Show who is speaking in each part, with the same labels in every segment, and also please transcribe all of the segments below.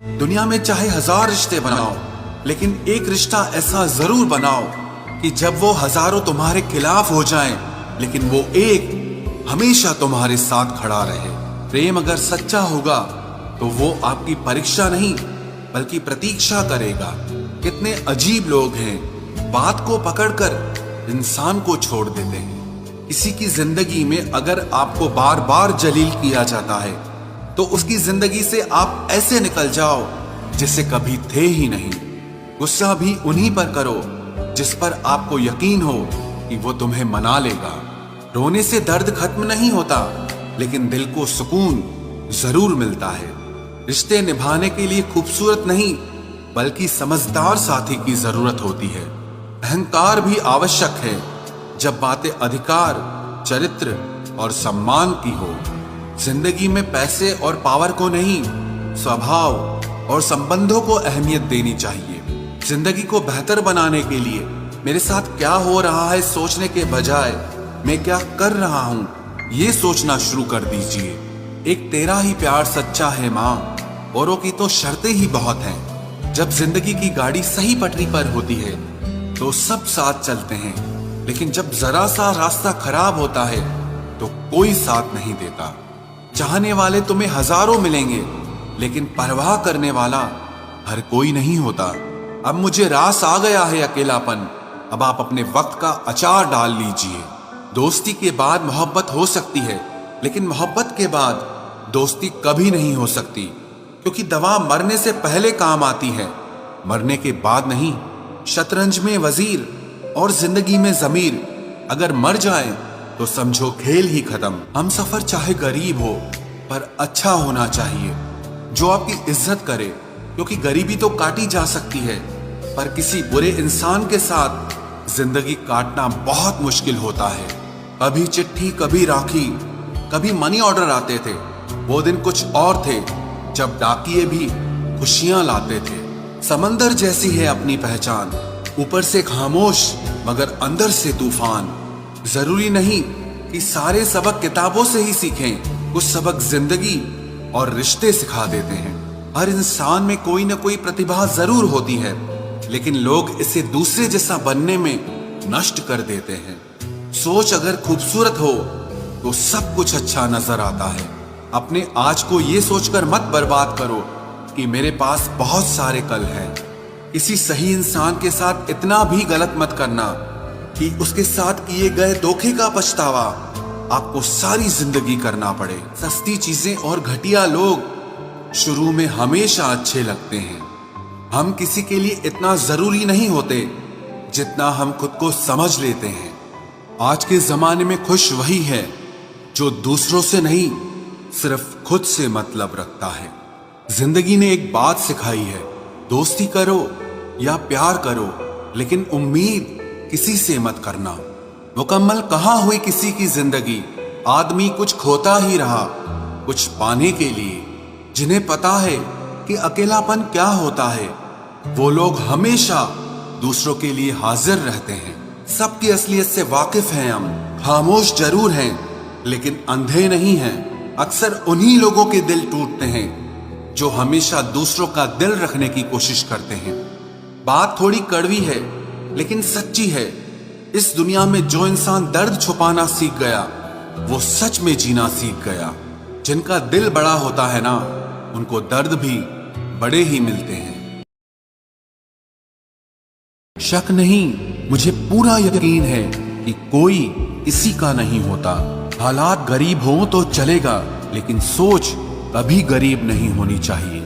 Speaker 1: दुनिया में चाहे 1000 रिश्ते बनाओ, लेकिन एक रिश्ता ऐसा जरूर बनाओ कि जब वो हजारों तुम्हारे खिलाफ हो जाएं, लेकिन वो एक हमेशा तुम्हारे साथ खड़ा रहे। प्रेम अगर सच्चा होगा तो वो आपकी परीक्षा नहीं बल्कि प्रतीक्षा करेगा। कितने अजीब लोग हैं, बात को पकड़कर इंसान को छोड़ देते हैं। किसी की जिंदगी में अगर आपको बार बार जलील किया जाता है तो उसकी जिंदगी से आप ऐसे निकल जाओ जिसे कभी थे ही नहीं। गुस्सा भी उन्हीं पर करो जिस पर आपको यकीन हो कि वो तुम्हें मना लेगा। रोने से दर्द खत्म नहीं होता, लेकिन दिल को सुकून जरूर मिलता है। रिश्ते निभाने के लिए खूबसूरत नहीं बल्कि समझदार साथी की जरूरत होती है। अहंकार भी आवश्यक है जब बातें अधिकार, चरित्र और सम्मान की हो। जिंदगी में पैसे और पावर को नहीं, स्वभाव और संबंधों को अहमियत देनी चाहिए। जिंदगी को बेहतर बनाने के लिए मेरे साथ क्या हो रहा है सोचने के बजाय मैं क्या कर रहा हूं ये सोचना शुरू कर दीजिए। एक तेरा ही प्यार सच्चा है माँ, औरों की तो शर्तें ही बहुत हैं। जब जिंदगी की गाड़ी सही पटरी पर होती है तो सब साथ चलते हैं, लेकिन जब जरा सा रास्ता खराब होता है तो कोई साथ नहीं देता। चाहने वाले तुम्हें हजारों मिलेंगे, लेकिन परवाह करने वाला हर कोई नहीं होता। अब मुझे रास आ गया है अकेलापन, अब आप अपने वक्त का अचार डाल लीजिए। दोस्ती के बाद मोहब्बत हो सकती है, लेकिन मोहब्बत के बाद दोस्ती कभी नहीं हो सकती, क्योंकि दवा मरने से पहले काम आती है, मरने के बाद नहीं। शतरंज में वजीर और जिंदगी में जमीर अगर मर जाए तो समझो खेल ही खत्म। हम सफर चाहे गरीब हो पर अच्छा होना चाहिए, जो आपकी इज्जत करे, क्योंकि गरीबी तो काटी जा सकती है पर किसी बुरे इंसान के साथ जिंदगी काटना बहुत मुश्किल होता है। कभी चिट्ठी, कभी राखी, कभी मनी ऑर्डर आते थे। वो दिन कुछ और थे जब डाकिये भी खुशियां लाते थे। समंदर जैसी है अपनी पहचान, ऊपर से खामोश मगर अंदर से तूफान। जरूरी नहीं कि सारे सबक किताबों से ही सीखें, कुछ सबक जिंदगी और रिश्ते सिखा देते हैं। हर इंसान में कोई ना कोई प्रतिभा जरूर होती है, लेकिन लोग इसे दूसरे जैसा बनने में नष्ट कर देते हैं। सोच अगर खूबसूरत हो तो सब कुछ अच्छा नजर आता है। अपने आज को ये सोचकर मत बर्बाद करो कि मेरे पास बहुत सारे कल हैं। किसी सही इंसान के साथ इतना भी गलत मत करना कि उसके साथ किए गए धोखे का पछतावा आपको सारी जिंदगी करना पड़े। सस्ती चीजें और घटिया लोग शुरू में हमेशा अच्छे लगते हैं। हम किसी के लिए इतना जरूरी नहीं होते जितना हम खुद को समझ लेते हैं। आज के जमाने में खुश वही है जो दूसरों से नहीं, सिर्फ खुद से मतलब रखता है। जिंदगी ने एक बात सिखाई है, दोस्ती करो या प्यार करो, लेकिन उम्मीद किसी से मत करना। मुकम्मल कहाँ हुई किसी की जिंदगी, आदमी कुछ खोता ही रहा कुछ पाने के लिए। जिन्हें पता है कि अकेलापन क्या होता है, वो लोग हमेशा दूसरों के लिए हाजिर रहते हैं। सबकी असलियत से वाकिफ हैं हम, खामोश जरूर हैं लेकिन अंधे नहीं हैं। अक्सर उन्हीं लोगों के दिल टूटते हैं जो हमेशा दूसरों का दिल रखने की कोशिश करते हैं। बात थोड़ी कड़वी है लेकिन सच्ची है। इस दुनिया में जो इंसान दर्द छुपाना सीख गया वो सच में जीना सीख गया। जिनका दिल बड़ा होता है ना, उनको दर्द भी बड़े ही मिलते हैं। शक नहीं, मुझे पूरा यकीन है कि कोई किसी का नहीं होता। हालात गरीब हो तो चलेगा, लेकिन सोच कभी गरीब नहीं होनी चाहिए।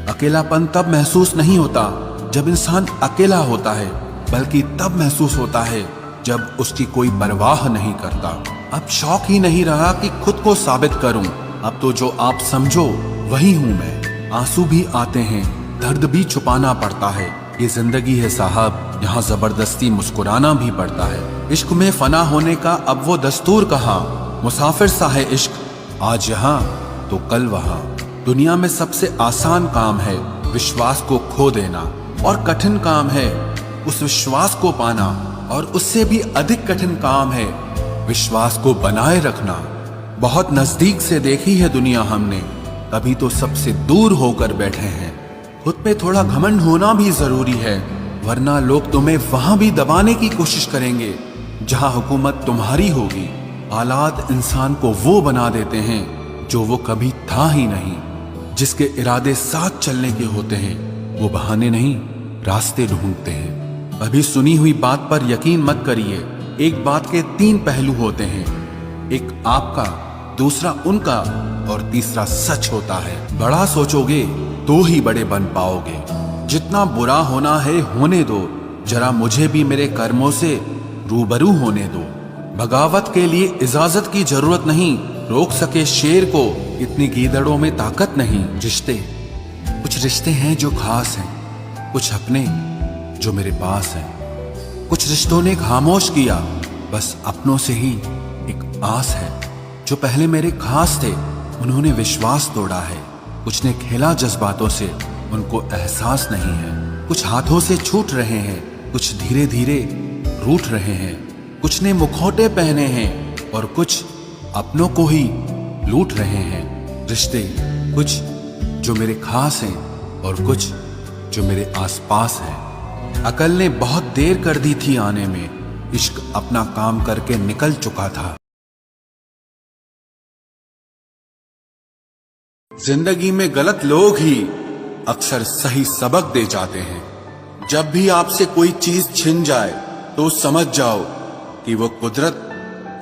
Speaker 1: अकेलापन तब महसूस नहीं होता जब इंसान अकेला होता है, बल्कि तब महसूस होता है जब उसकी कोई परवाह नहीं करता। अब शौक ही नहीं रहा कि खुद को साबित करूं, अब तो जो आप समझो वही हूं मैं। आंसू भी आते हैं, दर्द भी छुपाना पड़ता है। ये जिंदगी है साहब, यहाँ जबरदस्ती मुस्कुराना भी पड़ता है। इश्क में फना होने का अब वो दस्तूर कहाँ, मुसाफिर सा है इश्क, आज यहाँ तो कल वहाँ। दुनिया में सबसे आसान काम है विश्वास को खो देना, और कठिन काम है उस विश्वास को पाना, और उससे भी अधिक कठिन काम है विश्वास को बनाए रखना। बहुत नजदीक से देखी है दुनिया हमने, कभी तो सबसे दूर होकर बैठे हैं। खुद पे थोड़ा घमंड होना भी जरूरी है, वरना लोग तुम्हें वहां भी दबाने की कोशिश करेंगे जहां हुकूमत तुम्हारी होगी। हालात इंसान को वो बना देते हैं जो वो कभी था ही नहीं। जिसके इरादे साथ चलने के होते हैं वो बहाने नहीं, रास्ते ढूंढते हैं। अभी सुनी हुई बात पर यकीन मत करिए। एक बात के 3 पहलू होते हैं, एक आपका, दूसरा उनका और तीसरा सच होता है। बड़ा सोचोगे तो ही बड़े बन पाओगे। जितना बुरा होना है होने दो, जरा मुझे भी मेरे कर्मों से रूबरू होने दो। बगावत के लिए इजाजत की जरूरत नहीं, रोक सके शेर को इतनी गीदड़ों में ताकत नहीं। कुछ रिश्ते हैं जो खास हैं, कुछ अपने जो मेरे पास हैं। कुछ रिश्तों ने खामोश किया, बस अपनों से ही एक आस है। जो पहले मेरे खास थे उन्होंने विश्वास तोड़ा है। कुछ ने खेला जज्बातों से, उनको एहसास नहीं है। कुछ हाथों से छूट रहे हैं, कुछ धीरे धीरे रूठ रहे हैं। कुछ ने मुखौटे पहने हैं और कुछ अपनों को ही लूट रहे हैं। रिश्ते कुछ जो मेरे खास हैं और कुछ जो मेरे आसपास हैं। अकल ने बहुत देर कर दी थी आने में, इश्क अपना काम करके निकल चुका था। जिंदगी में गलत लोग ही अक्सर सही सबक दे जाते हैं। जब भी आपसे कोई चीज छिन जाए तो समझ जाओ कि वो कुदरत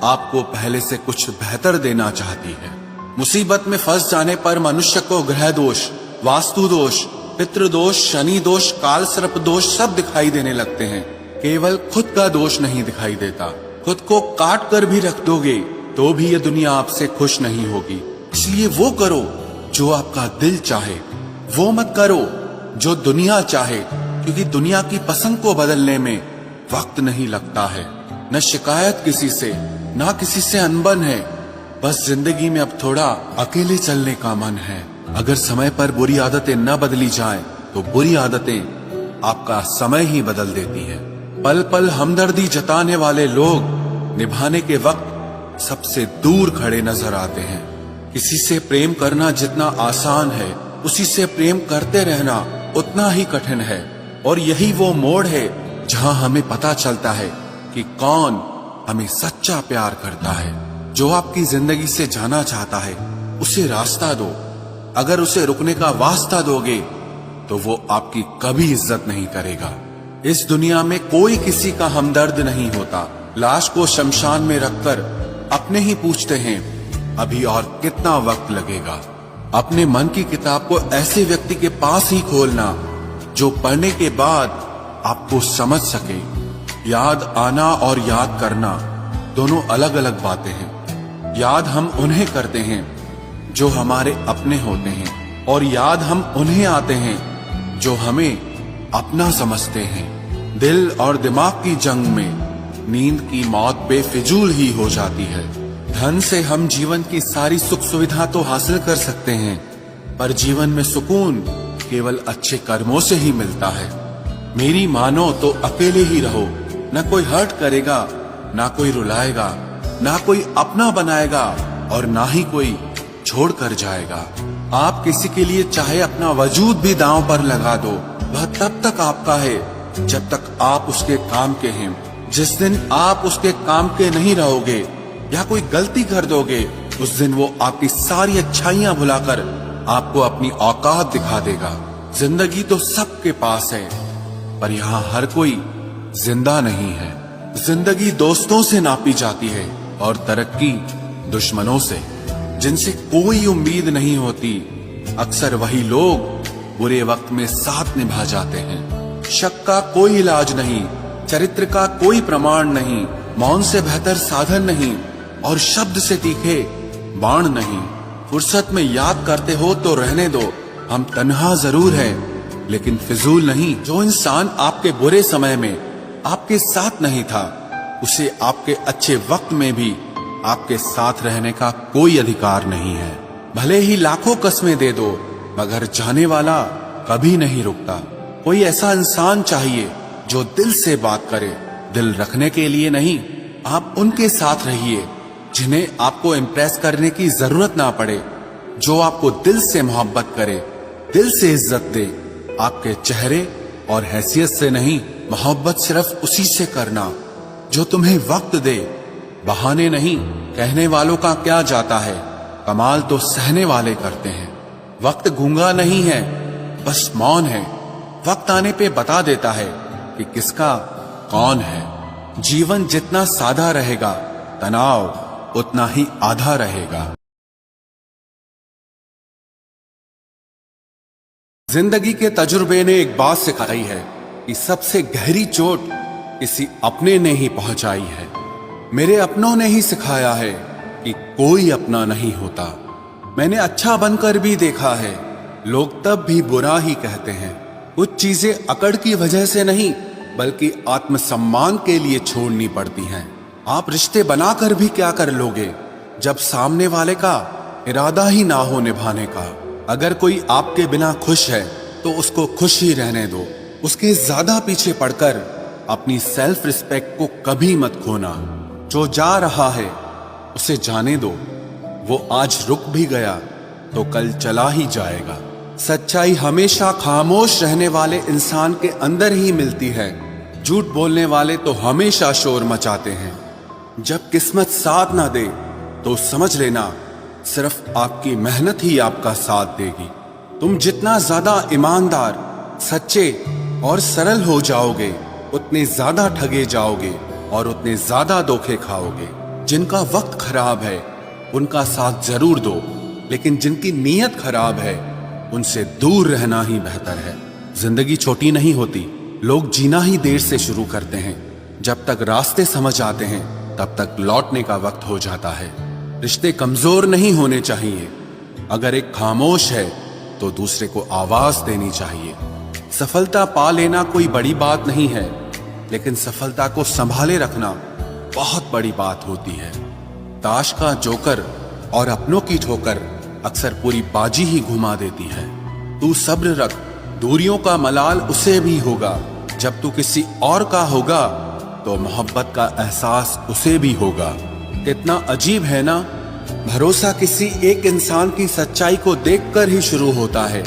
Speaker 1: आपको पहले से कुछ बेहतर देना चाहती है। मुसीबत में फंस जाने पर मनुष्य को ग्रह दोष, वास्तु दोष, पितृ दोष, शनि दोष, काल सर्प दोष सब दिखाई देने लगते हैं। केवल खुद का दोष नहीं दिखाई देता। खुद को काट कर भी रख दोगे तो भी ये दुनिया आपसे खुश नहीं होगी। इसलिए वो करो जो आपका दिल चाहे, वो मत करो जो दुनिया चाहे, क्योंकि दुनिया की पसंद को बदलने में वक्त नहीं लगता है। न शिकायत किसी से, ना किसी से अनबन है। बस जिंदगी में अब थोड़ा अकेले चलने का मन है। अगर समय पर बुरी आदतें न बदली जाएं, तो बुरी आदतें आपका समय ही बदल देती हैं। पल पल हमदर्दी जताने वाले लोग निभाने के वक्त सबसे दूर खड़े नजर आते हैं। किसी से प्रेम करना जितना आसान है, उसी से प्रेम करते रहना उतना ही कठिन है। और यही वो मोड़ है जहां हमें पता चलता है कि कौन हमें सच्चा प्यार करता है। जो आपकी जिंदगी से जाना चाहता है उसे रास्ता दो। अगर उसे रुकने का वास्ता दोगे तो वो आपकी कभी इज्जत नहीं करेगा। इस दुनिया में कोई किसी का हमदर्द नहीं होता। लाश को शमशान में रखकर अपने ही पूछते हैं अभी और कितना वक्त लगेगा। अपने मन की किताब को ऐसे व्यक्ति के पास ही खोलना जो पढ़ने के बाद आपको समझ सके। याद आना और याद करना दोनों अलग अलग बातें हैं। याद हम उन्हें करते हैं जो हमारे अपने होते हैं, और याद हम उन्हें आते हैं जो हमें अपना समझते हैं। दिल और दिमाग की जंग में नींद की मौत बेफिजूल ही हो जाती है। धन से हम जीवन की सारी सुख सुविधा तो हासिल कर सकते हैं, पर जीवन में सुकून केवल अच्छे कर्मों से ही मिलता है। मेरी मानो तो अकेले ही रहो। न कोई हर्ट करेगा, ना कोई रुलाएगा, ना कोई अपना बनाएगा और ना ही कोई छोड़ कर जाएगा। आप किसी के लिए चाहे अपना वजूद भी दांव पर लगा दो, वह तब तक आपका है जब तक आप उसके काम के हैं। जिस दिन आप उसके काम के नहीं रहोगे या कोई गलती कर दोगे, उस दिन वो आपकी सारी अच्छाइयां भुलाकर आपको अपनी औकात दिखा देगा। जिंदगी तो सबके पास है, पर यहाँ हर कोई जिंदा नहीं है। जिंदगी दोस्तों से नापी जाती है और तरक्की दुश्मनों से। जिनसे कोई उम्मीद नहीं होती, अक्सर वही लोग बुरे वक्त में साथ निभा जाते हैं। शक का कोई इलाज नहीं, चरित्र का कोई प्रमाण नहीं, मौन से बेहतर साधन नहीं और शब्द से तीखे बाण नहीं। फुर्सत में याद करते हो तो रहने दो, हम तन्हा जरूर हैं लेकिन फिजूल नहीं। जो इंसान आपके बुरे समय में आपके साथ नहीं था, उसे आपके अच्छे वक्त में भी आपके साथ रहने का कोई अधिकार नहीं है। भले ही लाखों कस्में दे दो, मगर जाने वाला कभी नहीं रुकता। कोई ऐसा इंसान चाहिए जो दिल से बात करे, दिल रखने के लिए नहीं। आप उनके साथ रहिए जिन्हें आपको इम्प्रेस करने की जरूरत ना पड़े, जो आपको दिल से मोहब्बत करे, दिल से इज्जत दे, आपके चेहरे और हैसियत से नहीं, मोहब्बत सिर्फ उसी से करना जो तुम्हें वक्त दे। बहाने नहीं, कहने वालों का क्या जाता है, कमाल तो सहने वाले करते हैं। वक्त गूंगा नहीं है, बस मौन है। वक्त आने पे बता देता है कि किसका कौन है। जीवन जितना सादा रहेगा, तनाव उतना ही आधा रहेगा। जिंदगी के तजुर्बे ने एक बात सिखाई है कि सबसे गहरी चोट किसी अपने ने ही पहुंचाई है। मेरे अपनों ने ही सिखाया है कि कोई अपना नहीं होता। मैंने अच्छा बनकर भी देखा है, लोग तब भी बुरा ही कहते हैं। कुछ चीजें अकड़ की वजह से नहीं, बल्कि आत्मसम्मान के लिए छोड़नी पड़ती हैं। आप रिश्ते बनाकर भी क्या कर लोगे जब सामने वाले का इरादा ही ना हो निभाने का। अगर कोई आपके बिना खुश है तो उसको खुश ही रहने दो। उसके ज्यादा पीछे पड़कर अपनी सेल्फ रिस्पेक्ट को कभी मत खोना। जो जा रहा है उसे जाने दो, वो आज रुक भी गया तो कल चला ही जाएगा। सच्चाई हमेशा खामोश रहने वाले इंसान के अंदर ही मिलती है। झूठ बोलने वाले तो हमेशा शोर मचाते हैं। जब किस्मत साथ ना दे तो समझ लेना सिर्फ आपकी मेहनत ही आपका साथ देगी। तुम जितना ज्यादा ईमानदार, सच्चे और सरल हो जाओगे, उतने ज्यादा ठगे जाओगे और उतने ज्यादा धोखे खाओगे। जिनका वक्त खराब है उनका साथ जरूर दो, लेकिन जिनकी नीयत खराब है उनसे दूर रहना ही बेहतर है। जिंदगी छोटी नहीं होती, लोग जीना ही देर से शुरू करते हैं। जब तक रास्ते समझ आते हैं तब तक लौटने का वक्त हो जाता है। रिश्ते कमजोर नहीं होने चाहिए। अगर एक खामोश है तो दूसरे को आवाज देनी चाहिए। सफलता पा लेना कोई बड़ी बात नहीं है, लेकिन सफलता को संभाले रखना बहुत बड़ी बात होती है। ताश का जोकर और अपनों की ठोकर अक्सर पूरी बाजी ही घुमा देती है। तू सब्र रख, दूरियों का मलाल उसे भी होगा। जब तू किसी और का होगा तो मोहब्बत का एहसास उसे भी होगा। कितना अजीब है ना, भरोसा किसी एक इंसान की सच्चाई को देखकर ही शुरू होता है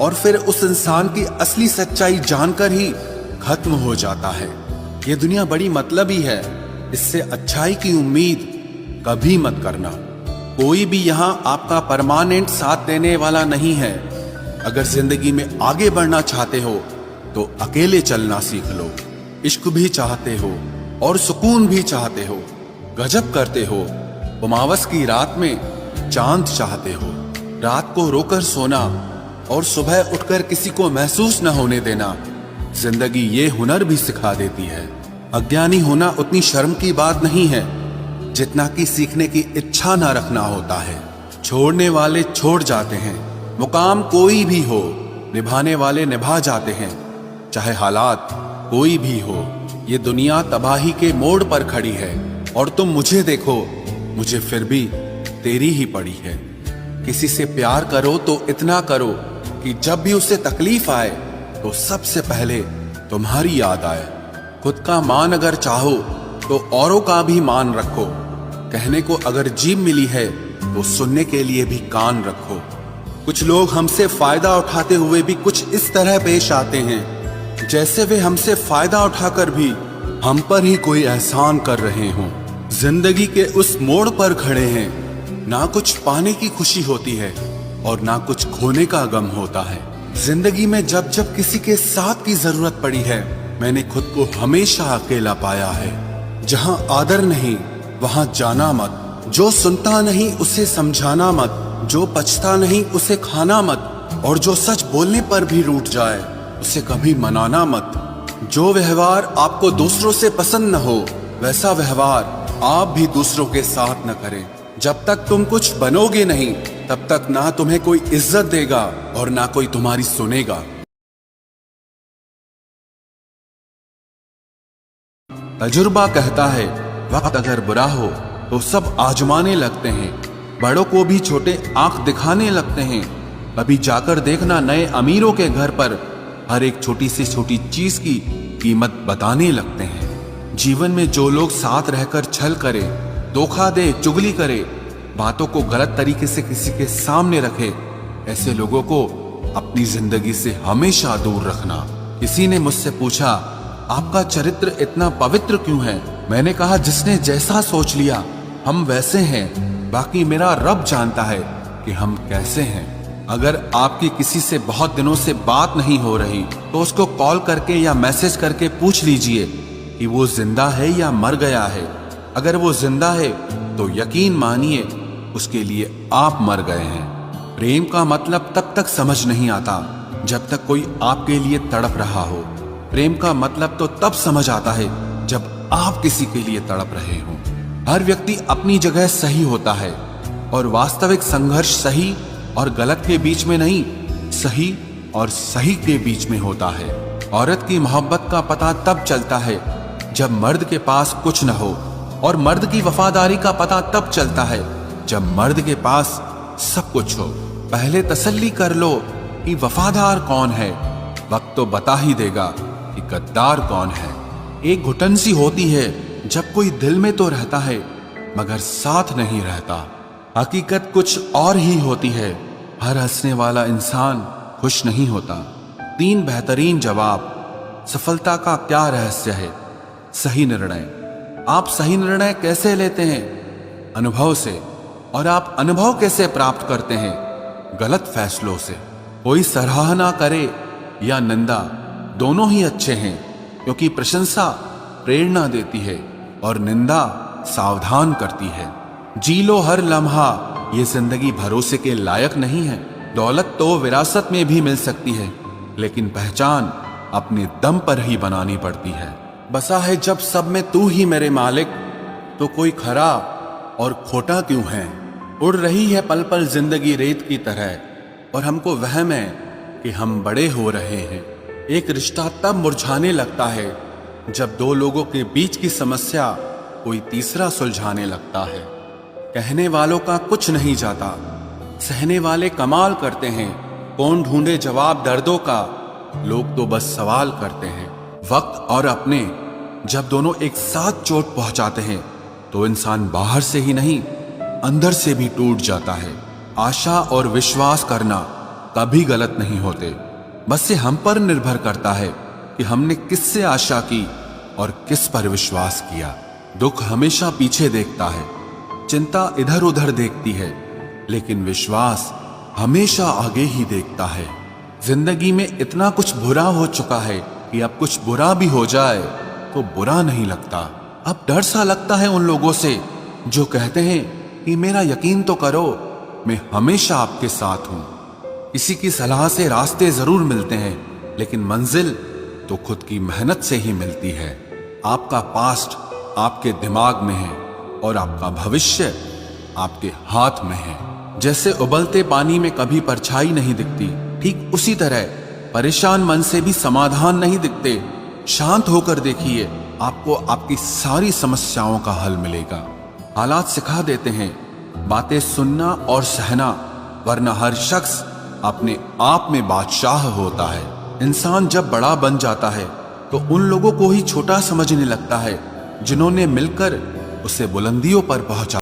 Speaker 1: और फिर उस इंसान की असली सच्चाई जानकर ही खत्म हो जाता है। ये दुनिया बड़ी मतलबी है, इससे अच्छाई की उम्मीद कभी मत करना। कोई भी यहाँ आपका परमानेंट साथ देने वाला नहीं है। अगर जिंदगी में आगे बढ़ना चाहते हो तो अकेले चलना सीख लो। इश्क भी चाहते हो और सुकून भी चाहते हो, गजब करते हो। उमावस की रात में चांद चाहते हो। रात को रोकर सोना और सुबह उठकर किसी को महसूस न होने देना जिंदगी ये हुनर भी सिखा देती है। अज्ञानी होना उतनी शर्म की बात नहीं है जितना कि सीखने की इच्छा ना रखना होता है। छोड़ने वाले छोड़ जाते हैं, मुकाम कोई भी हो, निभाने वाले निभा जाते हैं, चाहे हालात कोई भी हो। ये दुनिया तबाही के मोड़ पर खड़ी है और तुम मुझे देखो, मुझे फिर भी तेरी ही पड़ी है। किसी से प्यार करो तो इतना करो कि जब भी उसे तकलीफ आए तो सबसे पहले तुम्हारी याद आए। खुद का मान अगर चाहो तो औरों का भी मान रखो। कहने को अगर जीभ मिली है तो सुनने के लिए भी कान रखो। कुछ लोग हमसे फायदा उठाते हुए भी कुछ इस तरह पेश आते हैं जैसे वे हमसे फायदा उठाकर भी हम पर ही कोई एहसान कर रहे हों। जिंदगी के उस मोड़ पर खड़े हैं, ना कुछ पाने की खुशी होती है और ना कुछ खोने का गम होता है। जिंदगी में जब जब किसी के साथ की जरूरत पड़ी है, मैंने खुद को हमेशा अकेला पाया है। जहां आदर नहीं वहां जाना मत, जो सुनता नहीं उसे समझाना मत, जो पछता नहीं उसे खाना मत, और जो सच बोलने पर भी रूठ जाए उसे कभी मनाना मत। जो व्यवहार आपको दूसरों से पसंद न हो वैसा व्यवहार आप भी दूसरों के साथ न करें। जब तक तुम कुछ बनोगे नहीं तब तक ना तुम्हें कोई इज्जत देगा और ना कोई तुम्हारी सुनेगा। तजुर्बा कहता है वक्त अगर बुरा हो तो सब आजमाने लगते हैं, बड़ों को भी छोटे आंख दिखाने लगते हैं। कभी जाकर देखना नए अमीरों के घर पर हर एक छोटी से छोटी चीज की कीमत बताने लगते हैं। जीवन में जो लोग साथ रहकर छल करे, धोखा दे, चुगली करे, बातों को गलत तरीके से किसी के सामने रखे, ऐसे लोगों को अपनी जिंदगी से हमेशा दूर रखना। किसी ने मुझसे पूछा, आपका चरित्र इतना पवित्र क्यों है? मैंने कहा, जिसने जैसा सोच लिया हम वैसे हैं, बाकी मेरा रब जानता है कि हम कैसे हैं। अगर आपकी किसी से बहुत दिनों से बात नहीं हो रही तो उसको कॉल करके या मैसेज करके पूछ लीजिए कि वो जिंदा है या मर गया है। अगर वो जिंदा है तो यकीन मानिए उसके लिए आप मर गए हैं। प्रेम का मतलब तब तक समझ नहीं आता जब तक कोई आपके लिए तड़प रहा हो। प्रेम का मतलब तो तब समझ आता है जब आप किसी के लिए तड़प रहे हो। हर व्यक्ति अपनी जगह सही होता है और वास्तविक संघर्ष सही और गलत के बीच में नहीं, सही और सही के बीच में होता है। औरत की मोहब्बत का पता तब चलता है जब मर्द के पास कुछ न हो, और मर्द की वफादारी का पता तब चलता है जब मर्द के पास सब कुछ हो। पहले तसल्ली कर लो कि वफादार कौन है, वक्त तो बता ही देगा कि गद्दार कौन है। एक घुटन सी होती है जब कोई दिल में तो रहता है मगर साथ नहीं रहता। हकीकत कुछ और ही होती है। हर हंसने वाला इंसान खुश नहीं होता। 3 बेहतरीन जवाब। सफलता का क्या रहस्य है? सही निर्णय। आप सही निर्णय कैसे लेते हैं? अनुभव से। और आप अनुभव कैसे प्राप्त करते हैं? गलत फैसलों से। कोई सराहना करे या निंदा, दोनों ही अच्छे हैं, क्योंकि प्रशंसा प्रेरणा देती है और निंदा सावधान करती है। जी लो हर लम्हा, ये जिंदगी भरोसे के लायक नहीं है। दौलत तो विरासत में भी मिल सकती है, लेकिन पहचान अपने दम पर ही बनानी पड़ती है। बसा है जब सब में तू ही मेरे मालिक, तो कोई खरा और खोटा क्यों है? उड़ रही है पल पल जिंदगी रेत की तरह, और हमको वहम है कि हम बड़े हो रहे हैं। एक रिश्ता तब मुरझाने लगता है जब 2 लोगों के बीच की समस्या कोई तीसरा सुलझाने लगता है। कहने वालों का कुछ नहीं जाता, सहने वाले कमाल करते हैं। कौन ढूंढे जवाब दर्दों का, लोग तो बस सवाल करते हैं। वक्त और अपने जब दोनों एक साथ चोट पहुंचाते हैं तो इंसान बाहर से ही नहीं, अंदर से भी टूट जाता है। आशा और विश्वास करना कभी गलत नहीं होते, बस ये हम पर निर्भर करता है कि हमने किससे आशा की और किस पर विश्वास किया। दुख हमेशा पीछे देखता है, चिंता इधर उधर देखती है, लेकिन विश्वास हमेशा आगे ही देखता है। जिंदगी में इतना कुछ बुरा हो चुका है कि अब कुछ बुरा भी हो जाए तो बुरा नहीं लगता। अब डर सा लगता है उन लोगों से जो कहते हैं कि मेरा यकीन तो करो, मैं हमेशा आपके साथ हूं। किसी की सलाह से रास्ते जरूर मिलते हैं, लेकिन मंजिल तो खुद की मेहनत से ही मिलती है। आपका पास्ट आपके दिमाग में है और आपका भविष्य आपके हाथ में है। जैसे उबलते पानी में कभी परछाई नहीं दिखती, ठीक उसी तरह परेशान मन से भी समाधान नहीं दिखते। शांत होकर देखिए, आपको आपकी सारी समस्याओं का हल मिलेगा। हालात सिखा देते हैं बातें सुनना और सहना, वरना हर शख्स अपने आप में बादशाह होता है। इंसान जब बड़ा बन जाता है तो उन लोगों को ही छोटा समझने लगता है जिन्होंने मिलकर उसे बुलंदियों पर पहुंचा।